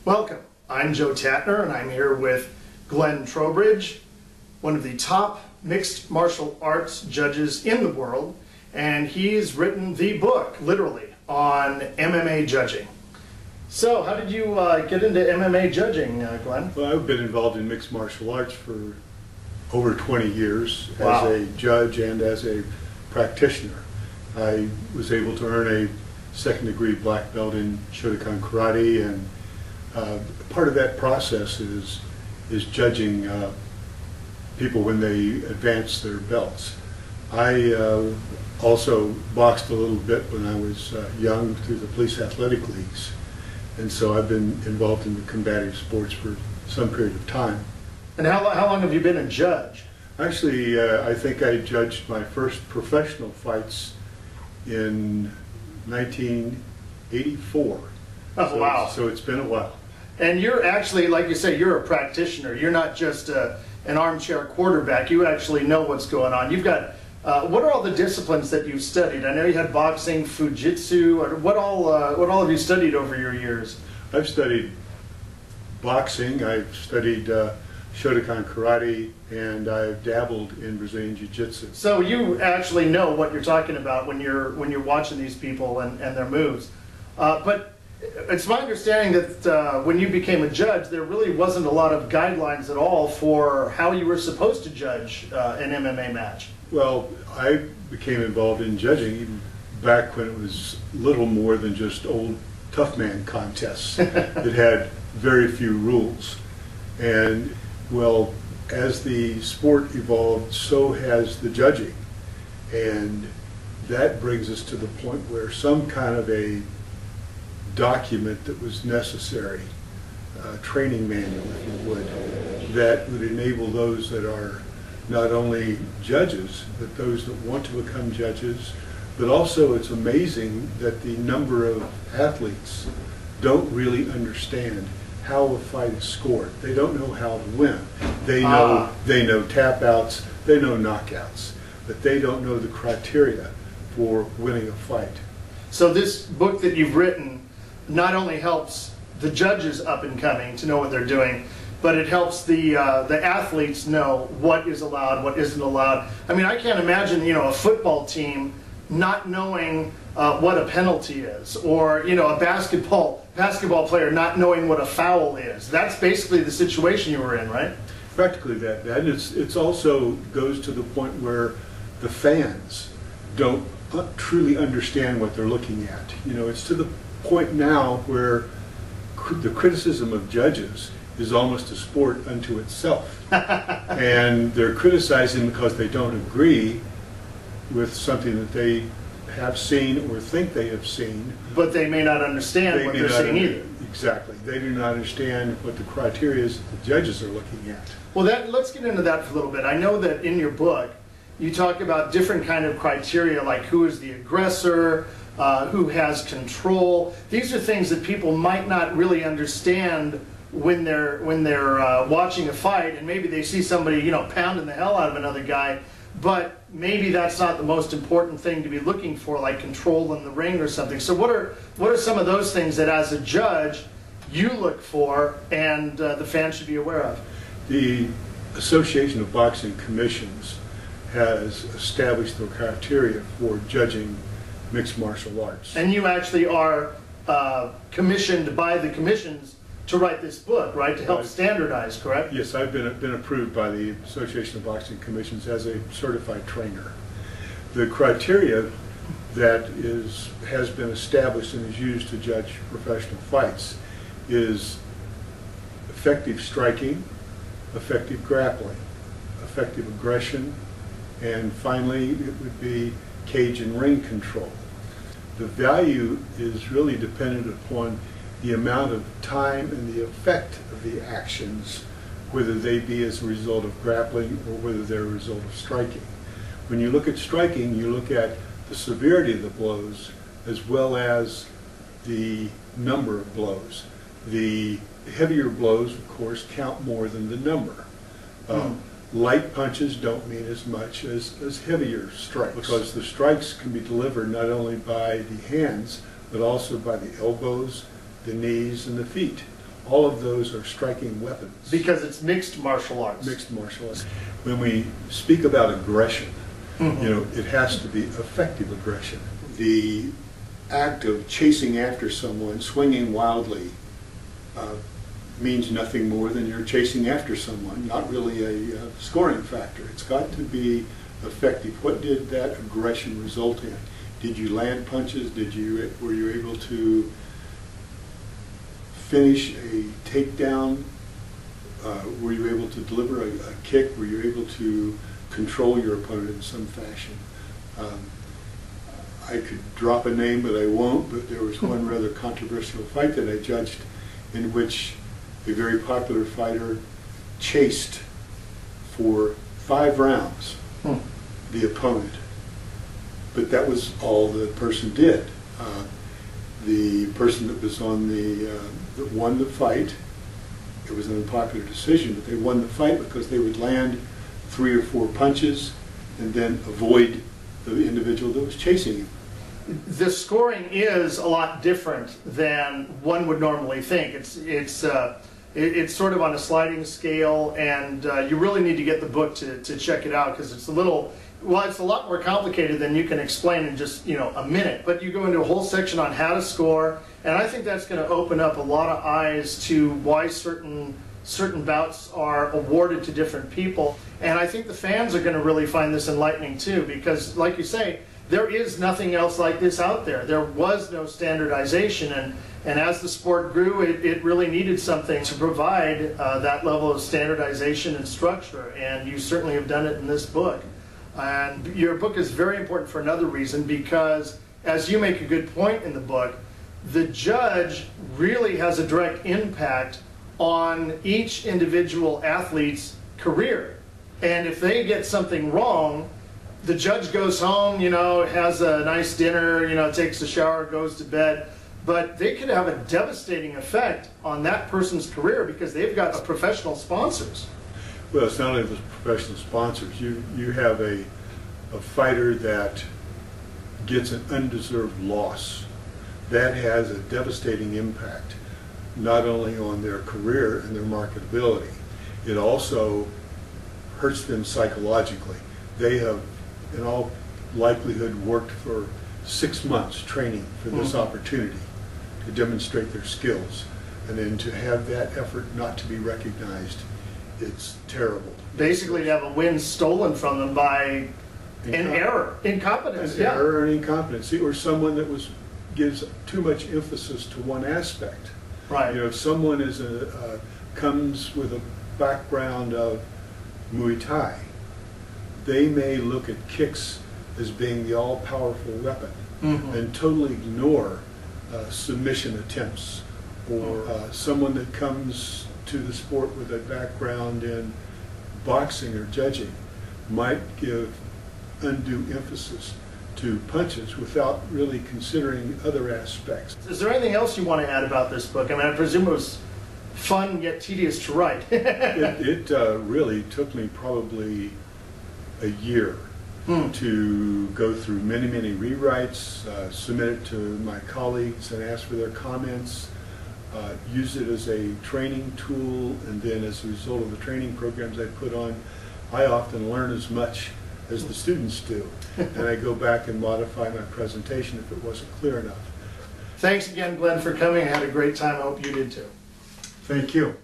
Welcome. I'm Joe Tatner, and I'm here with Glenn Trowbridge, one of the top mixed martial arts judges in the world, and he's written the book, literally, on MMA judging. So, how did you get into MMA judging, Glenn? Well, I've been involved in mixed martial arts for over 20 years Wow. as a judge and as a practitioner. I was able to earn a second-degree black belt in Shotokan Karate, and part of that process is judging people when they advance their belts. I also boxed a little bit when I was young through the police athletic leagues, and so I've been involved in the combative sports for some period of time. And how long have you been a judge? Actually, I think I judged my first professional fights in 1984. Oh, wow. So it's been a while. And you're actually, like you say, you're a practitioner. You're not just an armchair quarterback. You actually know what's going on. You've got, what are all the disciplines that you've studied? I know you had boxing, fujitsu. What all have you studied over your years? I've studied boxing, I've studied Shotokan Karate, and I've dabbled in Brazilian Jiu-Jitsu. So you actually know what you're talking about when you're watching these people and their moves. But it's my understanding that when you became a judge, there really wasn't a lot of guidelines at all for how you were supposed to judge an MMA match. Well, I became involved in judging even back when it was little more than just old tough man contests. It had very few rules. And, well, as the sport evolved, so has the judging. And that brings us to the point where some kind of a document that was necessary, a training manual, if you would, that would enable those that are not only judges, but those that want to become judges. But also, it's amazing that the number of athletes don't really understand how a fight is scored. They don't know how to win. They know tap outs, they know knockouts, but they don't know the criteria for winning a fight. So this book that you've written not only helps the judges up and coming to know what they're doing, but it helps the athletes know what is allowed, what isn't allowed. I mean, I can't imagine, a football team not knowing what a penalty is, or a basketball player not knowing what a foul is. That's basically the situation you were in, right? Practically that bad. And it's also goes to the point where the fans don't truly understand what they're looking at. It's to the point now where the criticism of judges is almost a sport unto itself. And they're criticizing because they don't agree with something that they have seen or think they have seen. But they may not understand what they're seeing either. Exactly. They do not understand what the criteria is that the judges are looking at. Well, let's get into that for a little bit. I know that in your book, you talk about different kind of criteria, like who is the aggressor, who has control. These are things that people might not really understand when they're watching a fight, and maybe they see somebody pounding the hell out of another guy, but maybe that's not the most important thing to be looking for, like control in the ring or something. So what are some of those things that as a judge you look for and the fans should be aware of? The Association of Boxing Commissions has established the criteria for judging mixed martial arts. And you actually are commissioned by the commissions to write this book, right, to help standardize, correct? Yes, I've been approved by the Association of Boxing Commissions as a certified trainer. The criteria that has been established and is used to judge professional fights is effective striking, effective grappling, effective aggression, and finally it would be cage and ring control. The value is really dependent upon the amount of time and the effect of the actions, whether they be as a result of grappling or whether they're a result of striking. When you look at striking, you look at the severity of the blows as well as the number of blows. The heavier blows, of course, count more than the number. Light punches don't mean as much as heavier strikes, because the strikes can be delivered not only by the hands, but also by the elbows, the knees, and the feet. all of those are striking weapons. Because it's mixed martial arts. Mixed martial arts. When we speak about aggression, it has to be effective aggression. The act of chasing after someone, swinging wildly, means nothing more than you're chasing after someone, not really a scoring factor. It's got to be effective. What did that aggression result in? Did you land punches? Were you able to finish a takedown? Were you able to deliver a kick? Were you able to control your opponent in some fashion? I could drop a name, but I won't, but there was one rather controversial fight that I judged in which a very popular fighter chased for 5 rounds the opponent. But that was all the person did. The person that was on that won the fight, it was an unpopular decision, but they won the fight because they would land 3 or 4 punches and then avoid the individual that was chasing him. The scoring is a lot different than one would normally think. It's sort of on a sliding scale, and you really need to get the book to check it out, because it's a lot more complicated than you can explain in just a minute. But you go into a whole section on how to score, and I think that's going to open up a lot of eyes to why certain bouts are awarded to different people. And I think the fans are going to really find this enlightening too, because like you say, there is nothing else like this out there. There was no standardization, and as the sport grew, it really needed something to provide that level of standardization and structure, and you certainly have done it in this book. And your book is very important for another reason, because as you make a good point in the book, the judge really has a direct impact on each individual athlete's career. And if they get something wrong, the judge goes home, has a nice dinner, takes a shower, goes to bed, but they could have a devastating effect on that person's career because they've got professional sponsors. Well, it's not only the professional sponsors. You have a fighter that gets an undeserved loss. That has a devastating impact, not only on their career and their marketability, it also hurts them psychologically. They have, in all likelihood, worked for 6 months training for this opportunity to demonstrate their skills, and then to have that effort not to be recognized, it's terrible. Basically to have a win stolen from them by an error, incompetence. An error and incompetency, or someone that gives too much emphasis to one aspect. Right. If someone comes with a background of Muay Thai, they may look at kicks as being the all-powerful weapon and totally ignore submission attempts, or someone that comes to the sport with a background in boxing or judging might give undue emphasis to punches without really considering other aspects. Is there anything else you want to add about this book? I mean, I presume it was fun yet tedious to write. It really took me probably a year to go through many rewrites, submit it to my colleagues and ask for their comments, use it as a training tool, and then as a result of the training programs I put on, I often learn as much as the students do, and I go back and modify my presentation if it wasn't clear enough. Thanks again, Glenn, for coming. I had a great time. I hope you did too. Thank you.